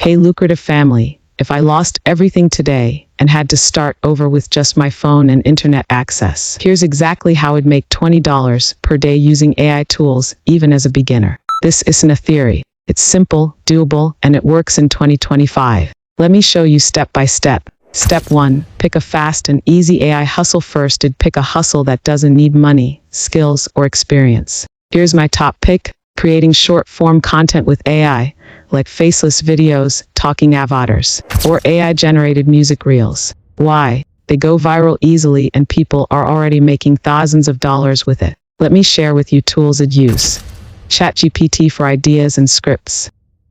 Hey Lucrative family, if I lost everything today and had to start over with just my phone and internet access, here's exactly how I'd make $20 per day using AI tools, even as a beginner. This isn't a theory. It's simple, doable, and it works in 2025. Let me show you step by step. Step 1. Pick a fast and easy AI hustle first. I'd pick a hustle that doesn't need money, skills, or experience. Here's my top pick: creating short-form content with AI, like faceless videos, talking avatars, or AI-generated music reels. Why? They go viral easily and people are already making thousands of dollars with it. Let me share with you tools I'd use. ChatGPT for ideas and scripts.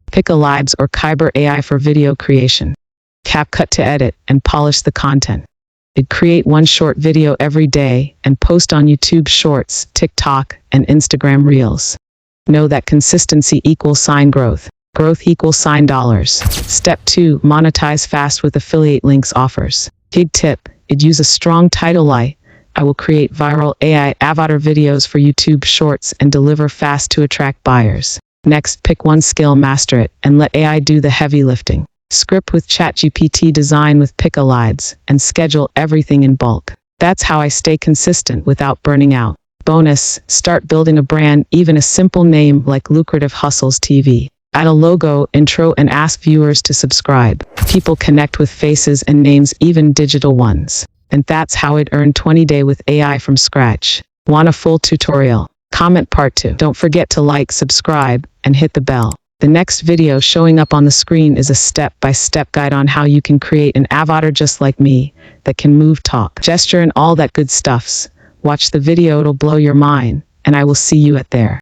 Pika Labs or Kaiber AI for video creation. CapCut to edit and polish the content. I'd create one short video every day and post on YouTube Shorts, TikTok, and Instagram Reels. Know that consistency equals growth. Growth equals dollars. Step 2. Monetize fast with affiliate links offers. Big tip: I'd use a strong title like, I will create viral AI avatar videos for YouTube Shorts and deliver fast to attract buyers. Next, pick one skill, master it, and let AI do the heavy lifting. Script with ChatGPT, design with Pika Labs, and schedule everything in bulk. That's how I stay consistent without burning out. Bonus: start building a brand, even a simple name like Lucrative Hustles TV. Add a logo, intro, and ask viewers to subscribe. People connect with faces and names, even digital ones. And that's how I'd earn 20 day with AI from scratch. Want a full tutorial? Comment part 2. Don't forget to like, subscribe, and hit the bell. The next video showing up on the screen is a step-by-step guide on how you can create an avatar just like me that can move, talk, gesture, and all that good stuffs. Watch the video, it'll blow your mind, and I will see you at there.